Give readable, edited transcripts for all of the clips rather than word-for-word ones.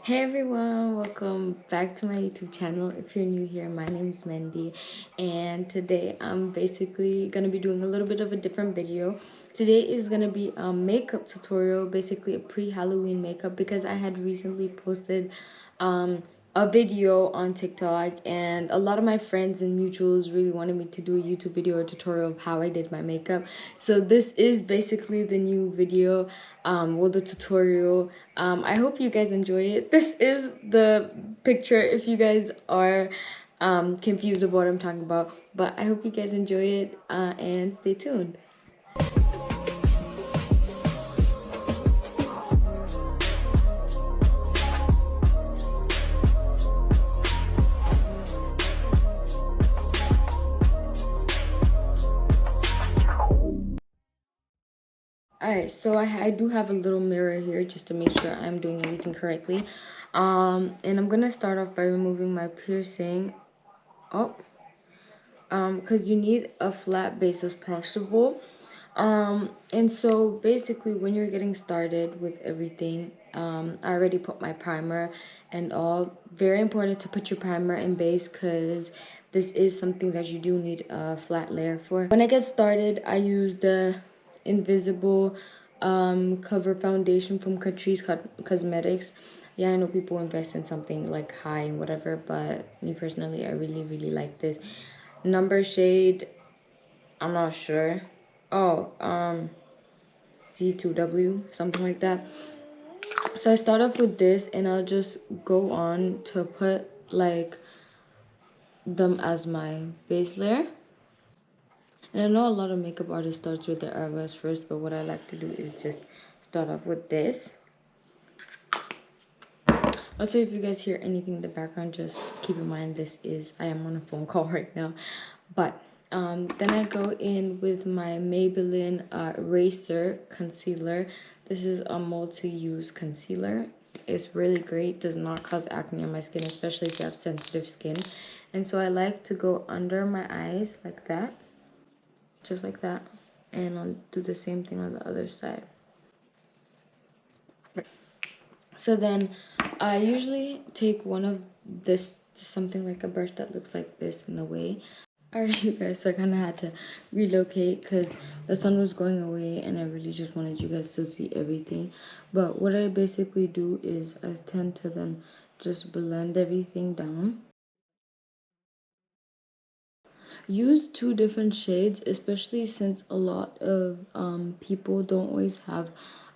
Hey everyone, welcome back to my YouTube channel. If you're new here, my name is Mendy, and today I'm basically gonna be doing a little bit of a different video. Today is gonna be a makeup tutorial, basically a pre-Halloween makeup, because I had recently posted a video on TikTok, and a lot of my friends and mutuals really wanted me to do a YouTube video or tutorial of how I did my makeup. So this is basically the new video, well, the tutorial. I hope you guys enjoy it. This is the picture if you guys are confused of what I'm talking about, but I hope you guys enjoy it, and stay tuned. Alright, so I do have a little mirror here just to make sure I'm doing everything correctly. And I'm gonna start off by removing my piercing. Oh, because you need a flat base as possible. And so basically when you're getting started with everything, I already put my primer and all. Very important to put your primer and base, because this is something that you do need a flat layer for. When I get started, I use the Invisible cover foundation from Catrice Cosmetics. Yeah, I know people invest in something like high and whatever, but me personally, I really like this. Number shade, I'm not sure. Oh, C2W, something like that. So I start off with this, and I'll just go on to put like them as my base layer. And I know a lot of makeup artists starts with their eyebrows first, but what I like to do is just start off with this. Also, if you guys hear anything in the background, just keep in mind I am on a phone call right now. But then I go in with my Maybelline Eraser Concealer. This is a multi-use concealer. It's really great. Does not cause acne on my skin, especially if you have sensitive skin. And so I like to go under my eyes like that. Just like that. And I'll do the same thing on the other side. So then I usually take one of this, something like a brush that looks like this in a way. Alright, you guys, so I kind of had to relocate because the sun was going away and I really just wanted you guys to see everything. But what I basically do is I tend to then just blend everything down. Use two different shades, especially since a lot of people don't always have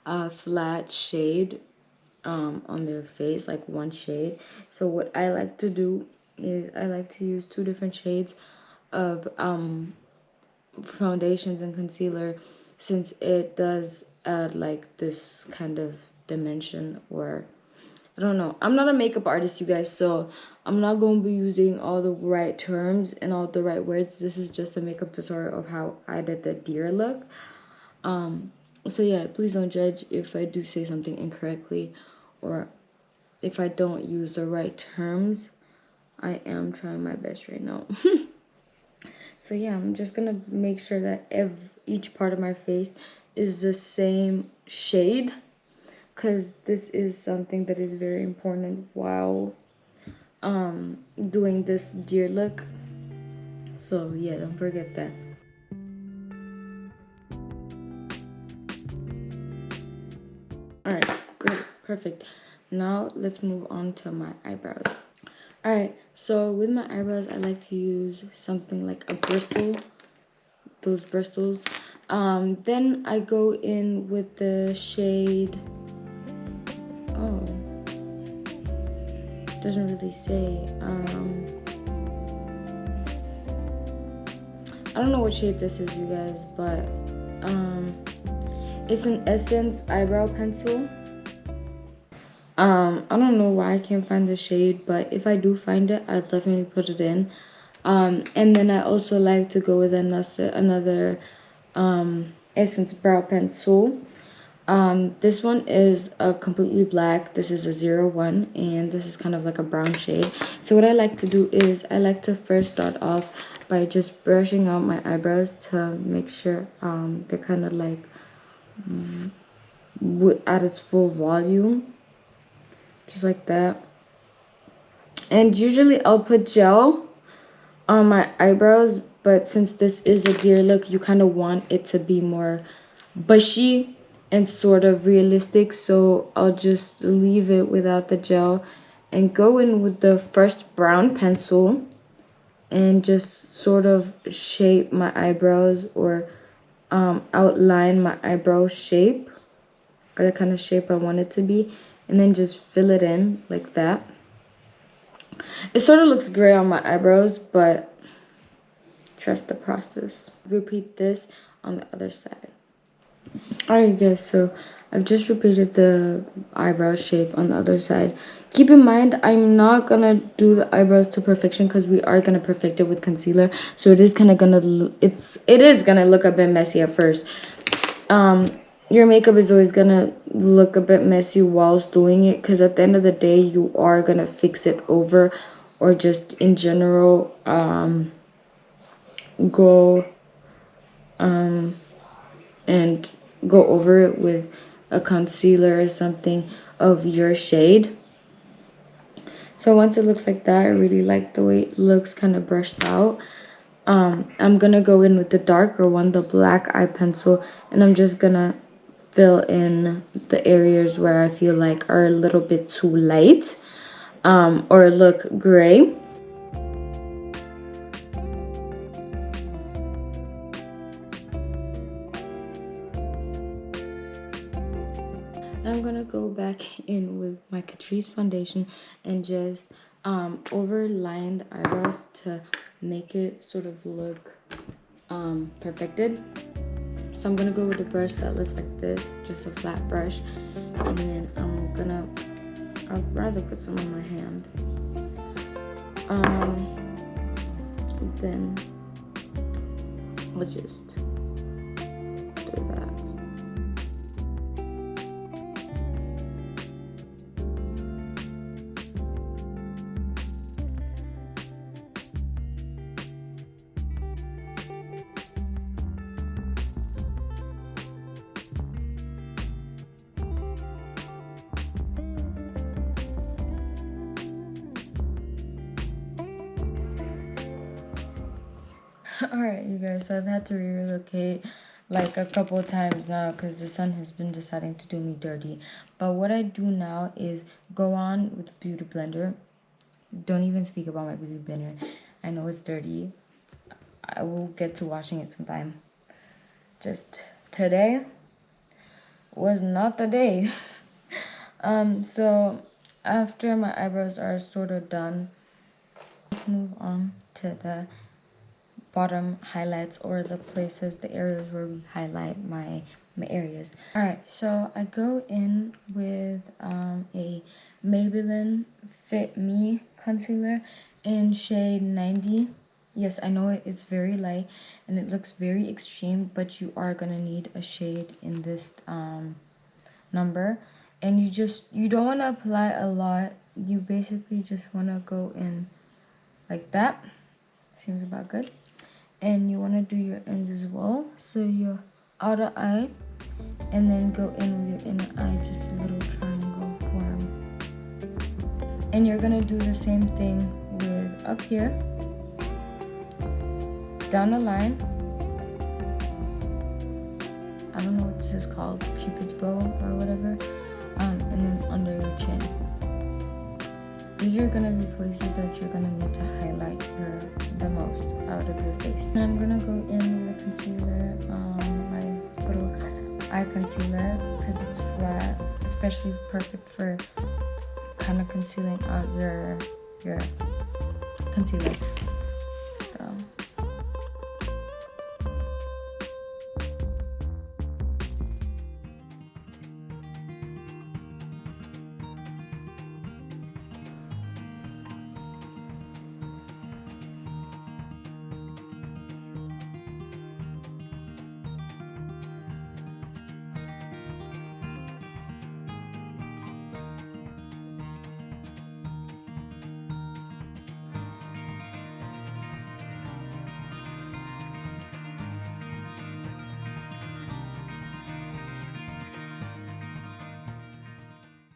a flat shade on their face, like one shade. So what I like to do is I like to use two different shades of foundations and concealer, since it does add like this kind of dimension, or I don't know. I'm not a makeup artist, you guys, so I'm not going to be using all the right terms and all the right words. This is just a makeup tutorial of how I did the deer look. So yeah, please don't judge if I do say something incorrectly or if I don't use the right terms. I am trying my best right now. So yeah, I'm just gonna make sure that each part of my face is the same shade, because this is something that is very important while doing this deer look. So yeah, don't forget that. Alright, great, perfect. Now let's move on to my eyebrows. Alright, so with my eyebrows, I like to use something like a bristle, those bristles. Then I go in with the shade, oh, doesn't really say, I don't know what shade this is, you guys, but it's an Essence eyebrow pencil. I don't know why I can't find the shade, but if I do find it, I'll definitely put it in. And then I also like to go with another Essence brow pencil. This one is a completely black. This is a 01, and this is kind of like a brown shade. So what I like to do is I like to first start off by just brushing out my eyebrows to make sure they're kind of like at its full volume. just like that. And usually I'll put gel on my eyebrows, but since this is a deer look, you kind of want it to be more bushy and sort of realistic, so I'll just leave it without the gel and go in with the first brown pencil and just sort of shape my eyebrows, or outline my eyebrow shape, or the kind of shape I want it to be, and then just fill it in like that. It sort of looks gray on my eyebrows, but trust the process. Repeat this on the other side. Alright guys, so I've just repeated the eyebrow shape on the other side. Keep in mind, I'm not gonna do the eyebrows to perfection because we are gonna perfect it with concealer. So it is kind of gonna, it is gonna look a bit messy at first. Your makeup is always gonna look a bit messy whilst doing it, because at the end of the day, you are gonna fix it over, or just in general, go and go over it with a concealer or something of your shade. So once it looks like that, I really like the way it looks kind of brushed out. I'm gonna go in with the darker one, the black eye pencil, and I'm just gonna fill in the areas where I feel like are a little bit too light, or look gray. I'm gonna go back in with my Catrice foundation and just overline the eyebrows to make it sort of look perfected. So I'm gonna go with a brush that looks like this, just a flat brush, and then I'd rather put some on my hand. Then I'll just do that. Alright you guys, so I've had to relocate like a couple of times now because the sun has been deciding to do me dirty. But what I do now is go on with the beauty blender. Don't even speak about my beauty blender. I know it's dirty. I will get to washing it sometime. Just today was not the day. So after my eyebrows are sort of done, let's move on to the bottom highlights, or the places, the areas where we highlight my areas. Alright, so I go in with a Maybelline Fit Me concealer in shade 90. Yes, I know it's very light and it looks very extreme, but you are gonna need a shade in this number. And you don't want to apply a lot. You basically just want to go in like that. Seems about good. And you want to do your ends as well. So your outer eye, and then go in with your inner eye, just a little triangle form. And you're gonna do the same thing with up here, down the line. I don't know what this is called, Cupid's bow or whatever. And then under your chin. These are gonna be places that you're gonna need to highlight the most out of your face. And I'm gonna go in with a concealer, my little eye concealer, because it's flat, especially perfect for kind of concealing out your concealer. So.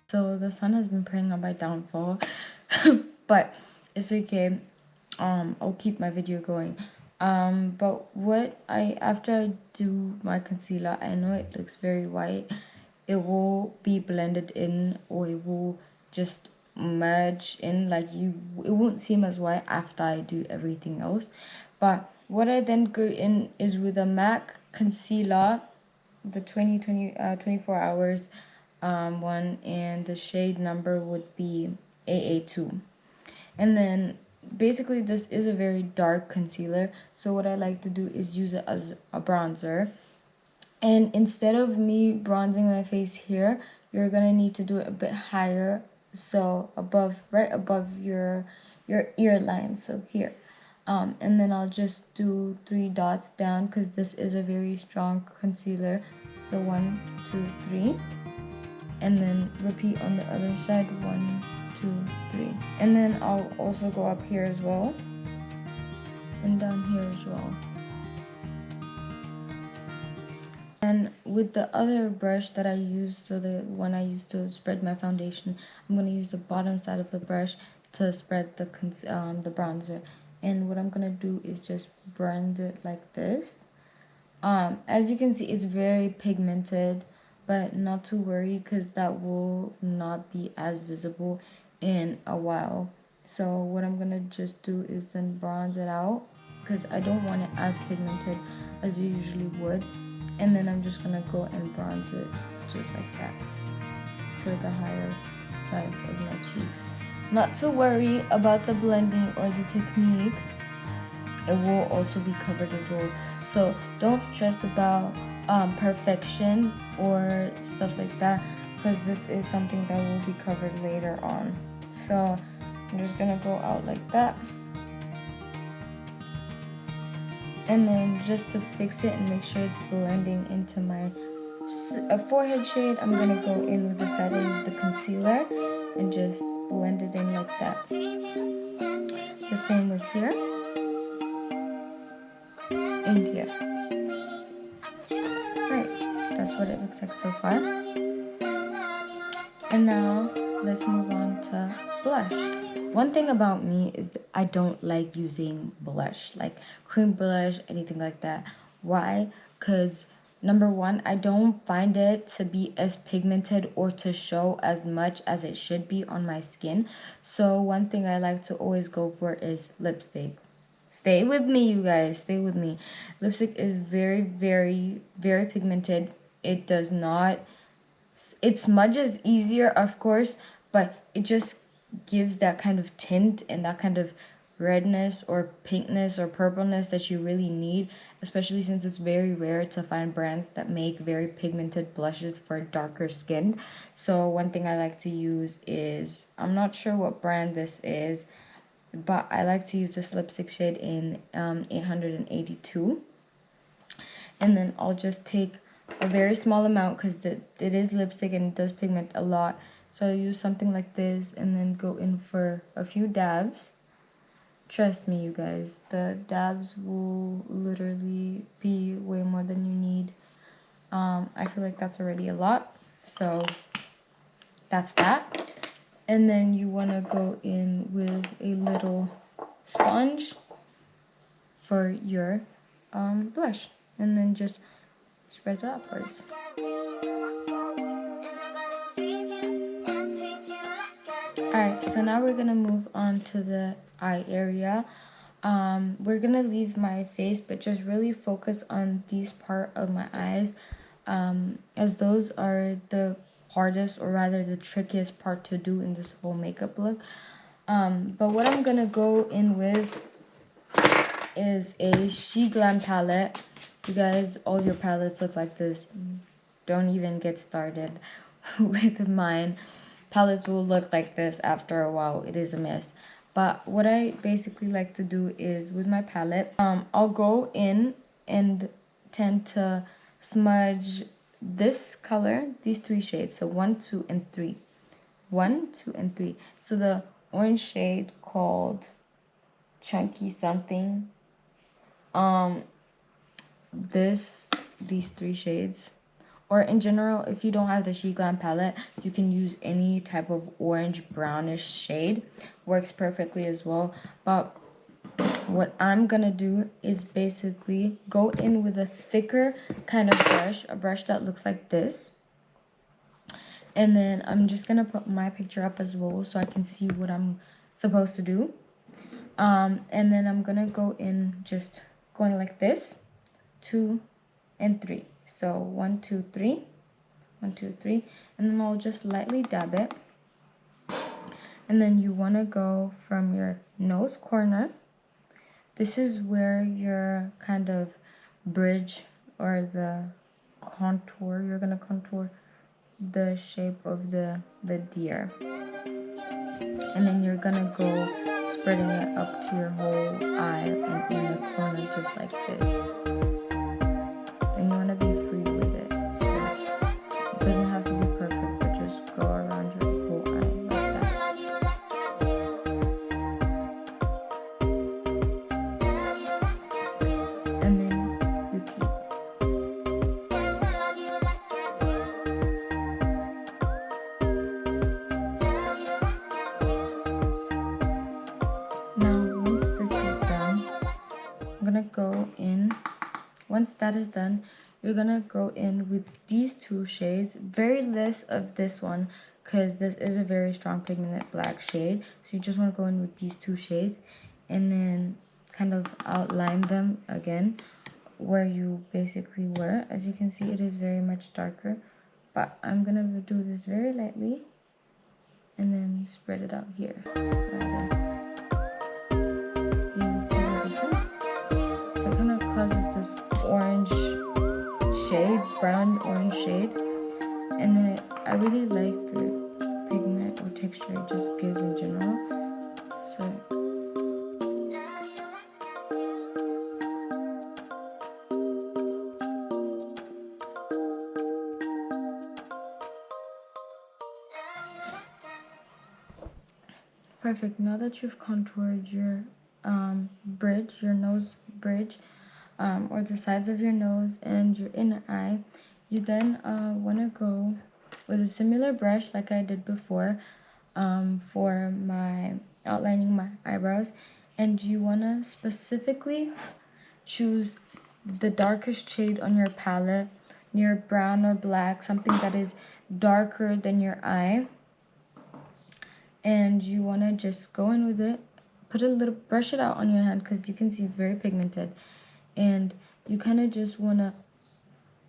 So the sun has been preying on my downfall, but it's okay. I'll keep my video going. But what after I do my concealer, I know it looks very white. It will be blended in, or it will just merge in, like it won't seem as white after I do everything else. But what I then go in is with a MAC concealer, the 24 hours one, and the shade number would be AA2. And then basically this is a very dark concealer, so what I like to do is use it as a bronzer. And instead of me bronzing my face here, you're gonna need to do it a bit higher, so right above your ear line, so here. And then I'll just do 3 dots down, because this is a very strong concealer. So 1, 2, 3, and then repeat on the other side, 1, 2, 3, and then I'll also go up here as well, and down here as well. And with the other brush that I use, so the one I use to spread my foundation, I'm going to use the bottom side of the brush to spread the bronzer. And what I'm going to do is just blend it like this. As you can see, it's very pigmented, but not to worry, because that will not be as visible in a while. So what I'm going to just do is then bronze it out, because I don't want it as pigmented as you usually would. And then I'm just gonna go and bronze it just like that to the higher sides of my cheeks. Not to worry about the blending or the technique, it will also be covered as well. So don't stress about perfection or stuff like that, because this is something that will be covered later on. So I'm just gonna go out like that. And then just to fix it and make sure it's blending into my forehead shade, I'm going to go in with the side I use the concealer and just blend it in like that. The same with here and here. Right, that's what it looks like so far. And now let's move on to blush. One thing about me is that I don't like using blush, like cream blush, anything like that. Why? Because number one, I don't find it to be as pigmented or to show as much as it should be on my skin. So one thing I like to always go for is lipstick. Stay with me, you guys. Stay with me. Lipstick is very, very, very pigmented. It does not... It smudges easier, of course, but it just gives that kind of tint and that kind of redness or pinkness or purpleness that you really need, especially since it's very rare to find brands that make very pigmented blushes for darker skin. So one thing I like to use is, I'm not sure what brand this is, but I like to use this lipstick shade in 882. And then I'll just take a very small amount, because it is lipstick and it does pigment a lot. So I'll use something like this and then go in for a few dabs. Trust me, you guys, the dabs will literally be way more than you need. I feel like that's already a lot, so that's that. And then you want to go in with a little sponge for your blush, and then just spread it upwards. Alright, so now we're gonna move on to the eye area. We're gonna leave my face, but just really focus on these part of my eyes, as those are the hardest, or rather the trickiest part to do in this whole makeup look. But what I'm gonna go in with is a She Glam palette. You guys, all your palettes look like this. Don't even get started with mine. Palettes will look like this after a while. It is a mess. But what I basically like to do is, with my palette, I'll go in and tend to smudge this color, these 3 shades. So 1, 2, and 3. 1, 2, and 3. So the orange shade called Chunky Something. These 3 shades or in general, if you don't have the She Glam palette, you can use any type of orange brownish shade. Works perfectly as well. But what I'm gonna do is basically go in with a thicker kind of brush, a brush that looks like this. And then I'm just gonna put my picture up as well so I can see what I'm supposed to do. And then I'm gonna go in just going like this, 2 and 3. So 1, 2, 3, 1, 2, 3, and then I'll just lightly dab it. And then you wanna go from your nose corner. This is where your kind of bridge or the contour, you're gonna contour the shape of the deer. And then you're gonna go spreading it up to your whole eye and in the corner just like this. And you wanna be free with it. So it doesn't have to be perfect, but just go around your whole eye like that. And then repeat. Now, once this is done, I'm gonna go in. Once that is done, you're gonna go in with these 2 shades. Very less of this one, because this is a very strong pigmented black shade. So you just wanna go in with these 2 shades, and then kind of outline them again where you basically were. As you can see, it is very much darker, but I'm gonna do this very lightly and then spread it out here. Rather. Do you see the difference? So it kind of causes this orange shade, brown orange shade, and then I really like the pigment or texture it just gives in general. So perfect. Now that you've contoured your bridge, your nose bridge, or the sides of your nose and your inner eye, you then want to go with a similar brush like I did before for my outlining my eyebrows, and you want to specifically choose the darkest shade on your palette, near brown or black, something that is darker than your eye. And you want to just go in with it, put a little, brush it out on your hand because you can see it's very pigmented, and you kind of just want to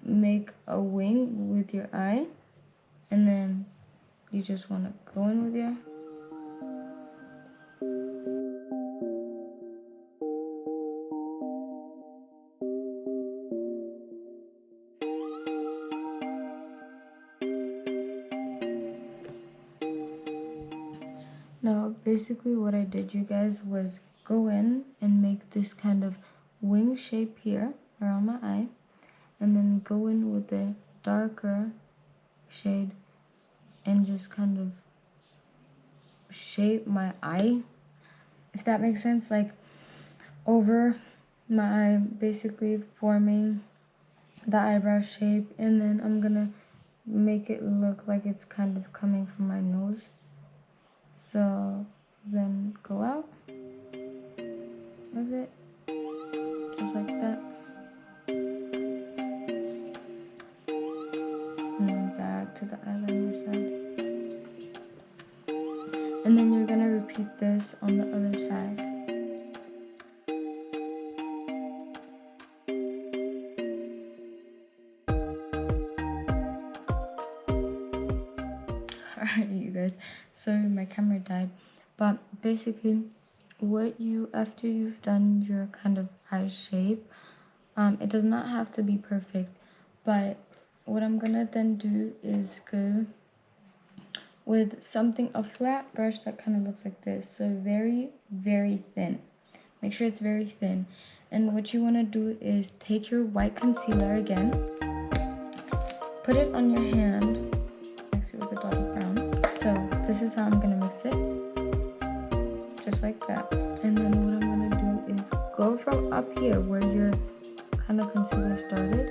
make a wing with your eye, and then you just want to go in with your Now, basically what I did, you guys, was go in and make this kind of wing shape here around my eye, and then go in with the darker shade and just kind of shape my eye, if that makes sense, like over my eye, basically forming the eyebrow shape. And then I'm gonna make it look like it's kind of coming from my nose. So then go out with it, just like that. And then back to the eyeliner side. And then you're gonna repeat this on the other side. Alright, you guys, sorry my camera died, but basically what you, after you've done your kind of eye shape, it does not have to be perfect, but what I'm gonna then do is go with something, a flat brush that kind of looks like this, so very, very thin. Make sure it's very thin. And what you want to do is take your white concealer again, put it on your hand, mix it with a dot of brown. So this is how I'm gonna mix it, just like that. And then what I'm gonna do is go from up here where your kind of concealer started,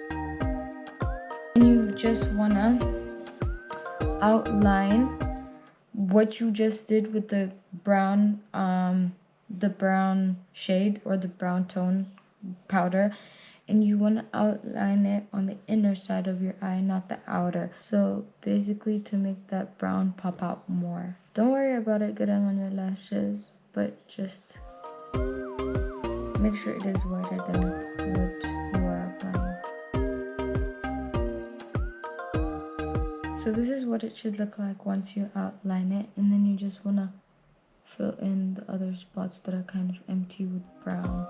and you just wanna outline what you just did with the brown shade or the brown tone powder, and you want to outline it on the inner side of your eye, not the outer. So basically to make that brown pop out more. Don't worry about it getting on your lashes, but just make sure it is whiter than what you are applying. So this is what it should look like once you outline it, and then you just want to fill in the other spots that are kind of empty with brown.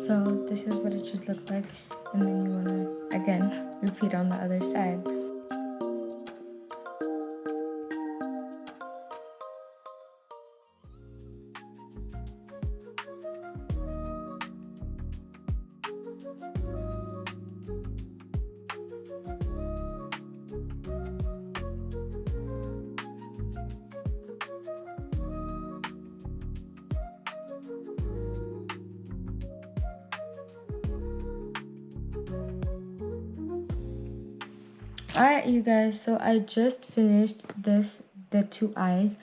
So this is what it should look like, and then you want to again repeat on the other side. Alright, you guys, so I just finished the two eyes.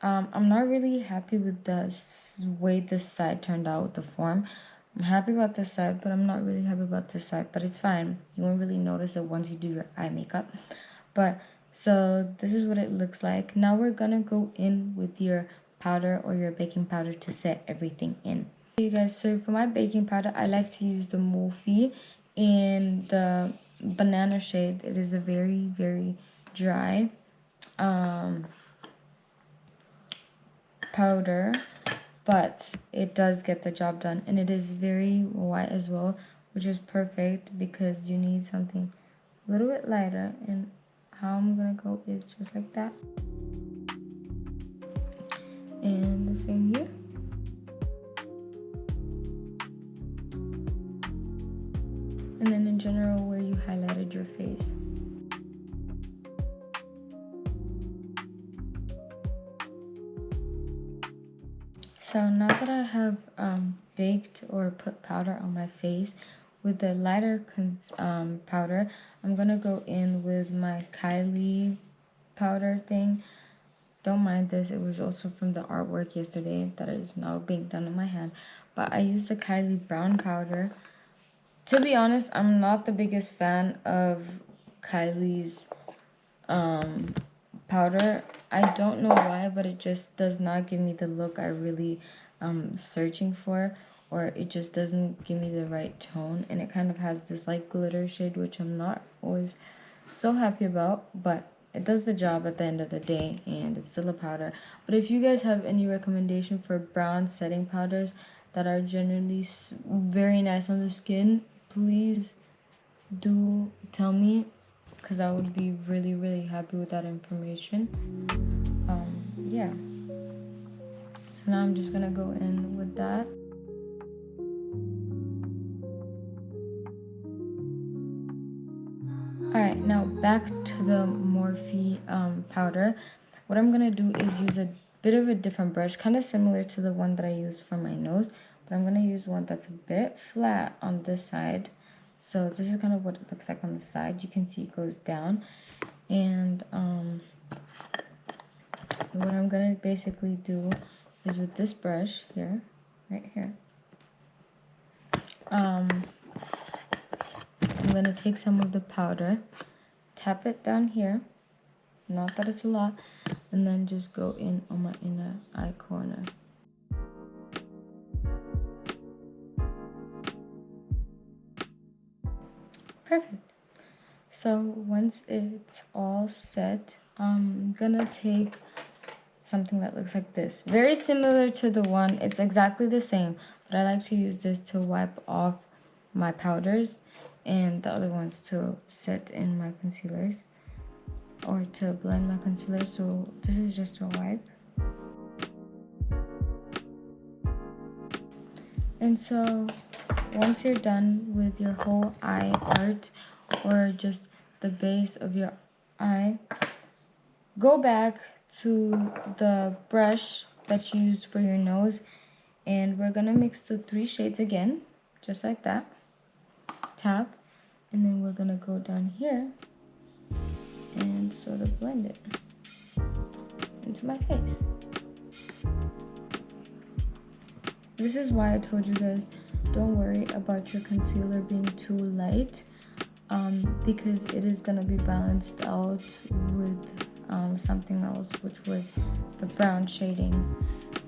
I'm not really happy with the way this side turned out with the form. I'm happy about this side, but I'm not really happy about this side, but it's fine. You won't really notice it once you do your eye makeup. But, so this is what it looks like. Now we're gonna go in with your powder or your baking powder to set everything in. You guys, so for my baking powder, I like to use the Morphe in the banana shade. It is a very, very dry powder, but it does get the job done, and it is very white as well, which is perfect because you need something a little bit lighter. And how I'm gonna go is just like that, and the same here. And then in general where you highlighted your face. So now that I have baked or put powder on my face, with the lighter powder, I'm gonna go in with my Kylie powder thing. Don't mind this, it was also from the artwork yesterday that is now being done in my hand. But I used the Kylie brown powder. To be honest, I'm not the biggest fan of Kylie's powder. I don't know why, but it just does not give me the look I really searching for, or it just doesn't give me the right tone, and it kind of has this like glitter shade, which I'm not always so happy about, but it does the job at the end of the day, and it's still a powder. But if you guys have any recommendation for brown setting powders that are generally very nice on the skin, please do tell me, because I would be really, really happy with that information. Yeah. So now I'm just gonna go in with that. Alright, now back to the Morphe powder. What I'm gonna do is use a bit of a different brush, kind of similar to the one that I used for my nose, but I'm gonna use one that's a bit flat on this side. So this is kind of what it looks like on the side. You can see it goes down. And what I'm gonna basically do is with this brush here, right here, I'm gonna take some of the powder, tap it down here, not that it's a lot, and then just go in on my inner eye corner. Perfect. So once it's all set, I'm gonna take something that looks like this. Very similar to the one, it's exactly the same, but I like to use this to wipe off my powders, and the other ones to set in my concealers or to blend my concealer. So this is just a wipe. And so once you're done with your whole eye art, or just the base of your eye, go back to the brush that you used for your nose. And we're gonna mix the 3 shades again, just like that. Tap, and then we're gonna go down here and sort of blend it into my face. This is why I told you guys, don't worry about your concealer being too light, because it is gonna be balanced out with something else, which was the brown shadings.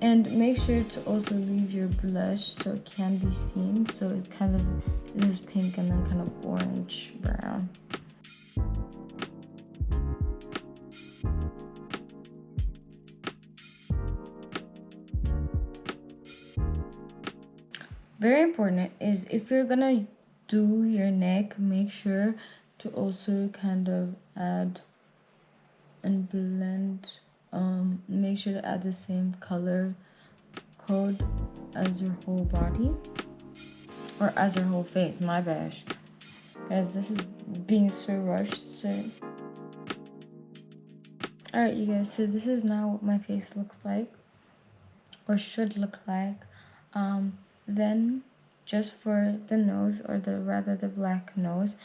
And make sure to also leave your blush so it can be seen, so it kind of is pink and then kind of orange brown. Very important is, if you're gonna do your neck, make sure to also kind of add and blend, make sure to add the same color code as your whole body, or as your whole face. My bad, guys, this is being so rushed. So alright, you guys, so this is now what my face looks like, or should look like. Then just for the nose, or the black nose,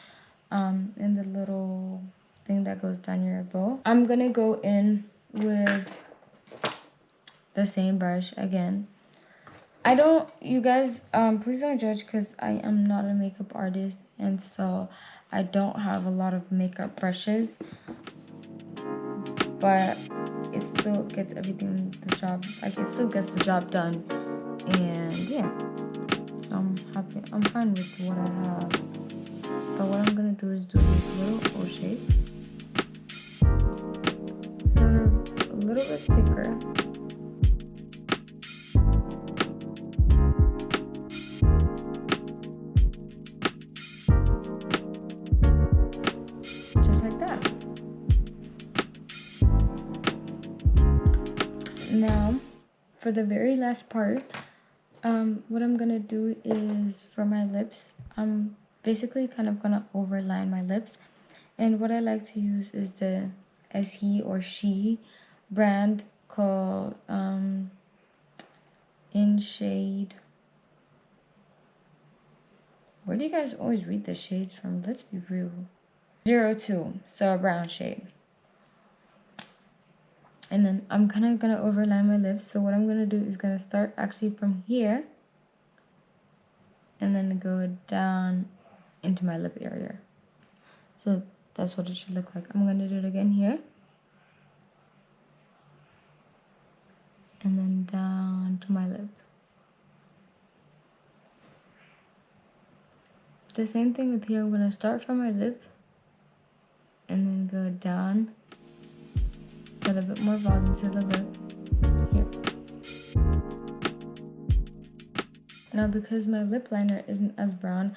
and the little thing that goes down your bow, I'm gonna go in with the same brush again. You guys, please don't judge, because I am not a makeup artist, and so I don't have a lot of makeup brushes, but it still gets it still gets the job done. And yeah, so I'm happy, I'm fine with what I have. But what I'm gonna do is do this little O shape, sort of a little bit thicker. Just like that. Now, for the very last part, what I'm gonna do is, for my lips, I'm basically kind of gonna overline my lips. And what I like to use is the he or she brand called in shade. Where do you guys always read the shades from? Let's be real. 02, so a brown shade. And then I'm kind of gonna overline my lips. So what I'm gonna do is gonna start actually from here, and then go down into my lip area. So that's what it should look like. I'm gonna do it again here, and then down to my lip. The same thing with here. I'm gonna start from my lip, and then go down, get a bit more volume to the lip here. Now, because my lip liner isn't as brown,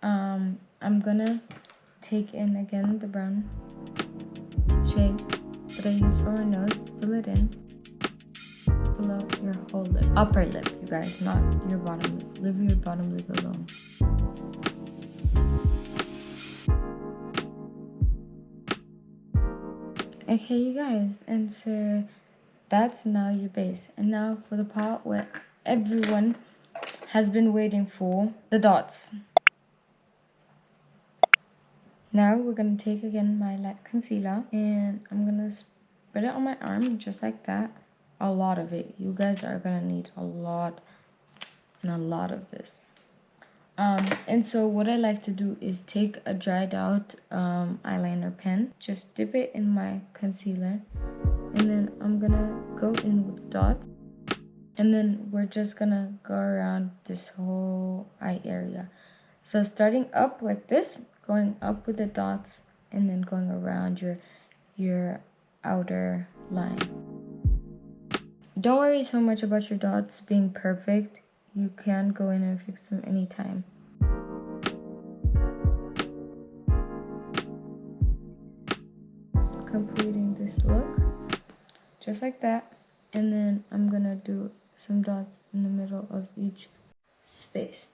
I'm gonna take in again the brown shade that I used for my nose, fill it in below your whole lip. Upper lip, you guys, not your bottom lip. Leave your bottom lip alone. Okay, you guys, and so that's now your base. And now for the part where everyone has been waiting for, the dots. Now we're gonna take again my light concealer, and I'm gonna spread it on my arm just like that. A lot of it. You guys are gonna need a lot of this. And so what I like to do is take a dried out eyeliner pen, just dip it in my concealer, and then I'm gonna go in with dots, and then we're just gonna go around this whole eye area. So starting up like this, going up with the dots, and then going around your outer line. Don't worry so much about your dots being perfect. You can go in and fix them anytime. Completing this look, just like that. And then I'm gonna do some dots in the middle of each space.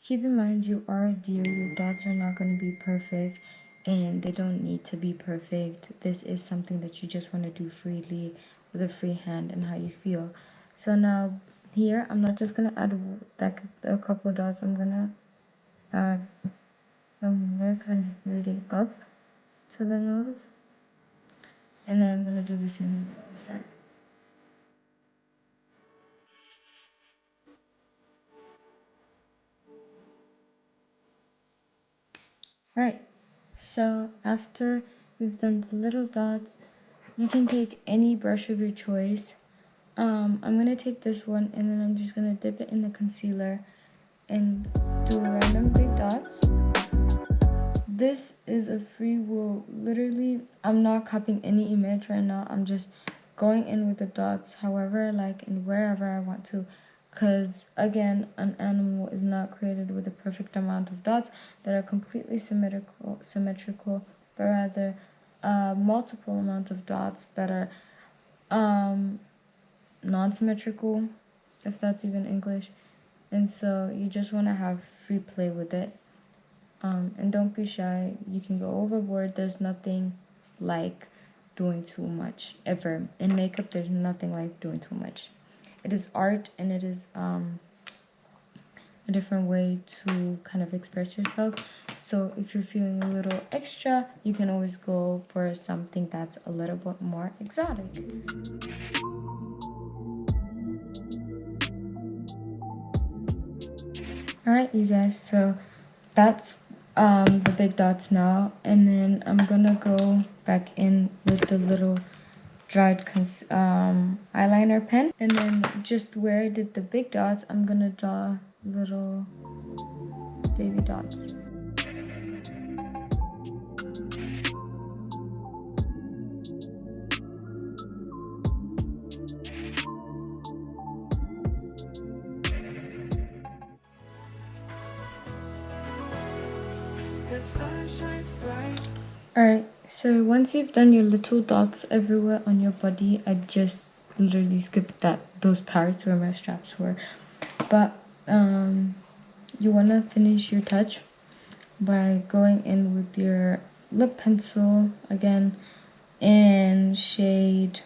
Keep in mind you are a deer, your dots are not going to be perfect and they don't need to be perfect. This is something that you just want to do freely with a free hand and how you feel. So now here I'm not just going to add a couple of dots, I'm going to add some more kind of leading up to the nose, and then I'm going to do the same on the side. Alright, so after we've done the little dots, you can take any brush of your choice. I'm gonna take this one and then I'm just gonna dip it in the concealer and do random big dots. This is a free will. Literally, I'm not copying any image right now. I'm just going in with the dots however I like and wherever I want to. Because again, an animal is not created with a perfect amount of dots that are completely symmetrical, but rather multiple amount of dots that are non-symmetrical, if that's even English. And so you just want to have free play with it. And don't be shy. You can go overboard. There's nothing like doing too much ever. In makeup, there's nothing like doing too much. It is art and it is a different way to kind of express yourself. So if you're feeling a little extra, you can always go for something that's a little bit more exotic. Alright, you guys, so that's the big dots now, and then I'm gonna go back in with the little dried eyeliner pen, and then just where I did the big dots, I'm gonna draw little baby dots. Alright, so once you've done your little dots everywhere on your body, I just literally skipped those parts where my straps were. But you want to finish your touch by going in with your lip pencil again and shade,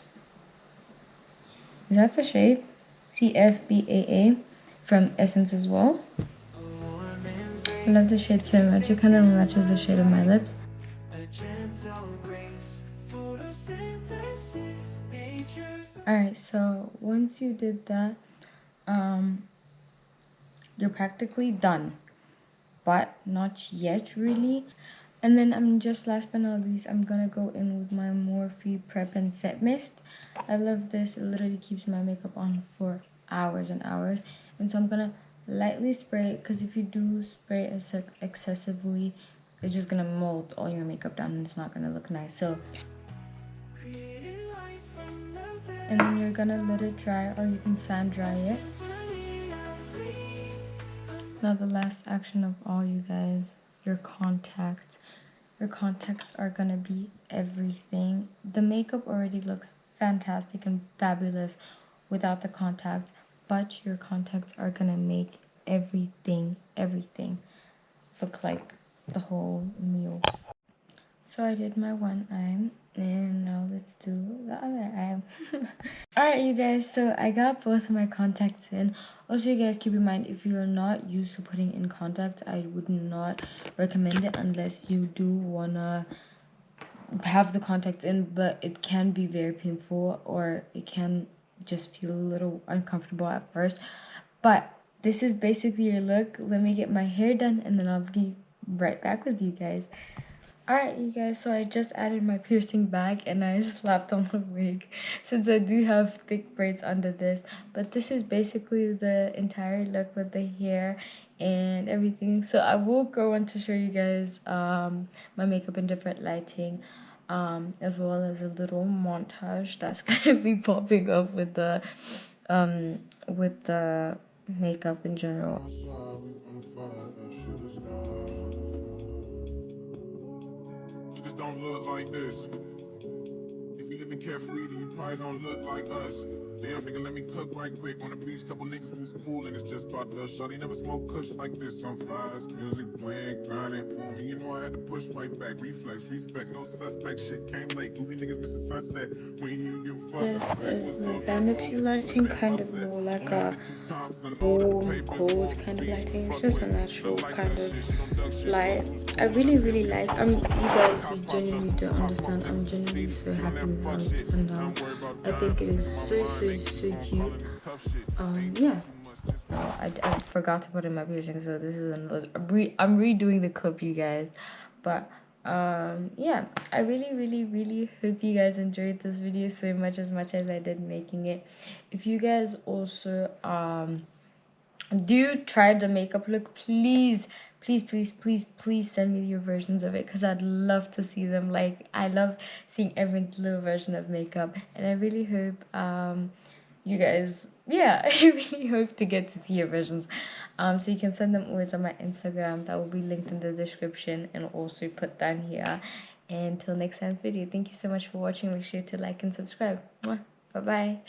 is that the shade? CFBAA from Essence as well. I love the shade so much. It kind of matches the shade of my lips. Alright, so once you did that, you're practically done, but not yet really. And then I'm just last but not least, I'm gonna go in with my Morphe Prep and Set Mist. I love this. It literally keeps my makeup on for hours and hours. And so I'm gonna lightly spray it, because if you do spray it excessively, it's just gonna mold all your makeup down and it's not gonna look nice. So, and then you're gonna let it dry, or you can fan dry it. Now the last action of all, you guys, your contacts. Your contacts are gonna be everything. The makeup already looks fantastic and fabulous without the contacts, but your contacts are gonna make everything look like the whole meal. So I did my one eye, and now let's do the other eye. Alright, you guys, so I got both of my contacts in. Also, you guys, keep in mind, if you're not used to putting in contacts, I would not recommend it unless you do wanna have the contacts in, but it can be very painful, or it can just feel a little uncomfortable at first. But this is basically your look. Let me get my hair done and then I'll be right back with you guys. Alright, you guys, so I just added my piercing back and I slapped on the wig since I do have thick braids under this. But this is basically the entire look with the hair and everything. So I will go on to show you guys my makeup in different lighting, as well as a little montage that's gonna be popping up with the makeup in general. You just don't look like this. If you live in carefree, then you probably don't look like us. Damn, nigga, let me cook right quick. On the beach, couple niggas in school, and it's just about the shawty never smoke kush like this. I'm flies, music playing, grinding. And you know I had to push right back, reflex, respect, no suspect. Shit came late, goofy niggas missing sunset. We ain't even give a fuck. This Back is was my doing vanity dope, but lighting, damn kind of upset. more like Only hit a it 2 times, I know that the warm, papers cold off kind of speed. lighting. It's Fuck just a with it. She don't natural like kind that of shit. She don't duck shit. Thought light. we was I cool when I really, said really we get like. close, close. You guys Cops popped up, genuinely who's don't pop smoke understand. I'm niggas to see. genuinely so Get on happy that fuck shit. and I don't worry about I dying think for it some is of my so mind. so Niggas so keep on cute. calling it tough shit. They ain't Yeah. doing too much. Just Oh, I forgot to put in my piercing, so this is another. I'm redoing the clip, you guys. But yeah, I really, really, really hope you guys enjoyed this video so much as I did making it. If you guys also do try the makeup look, please send me your versions of it, because I'd love to see them. Like, I love seeing everyone's little version of makeup, and I really hope you guys, yeah, I really hope to get to see your versions. So you can send them always on my Instagram, that will be linked in the description and also put down here. And until next time's video, thank you so much for watching. Make sure to like and subscribe. Bye bye.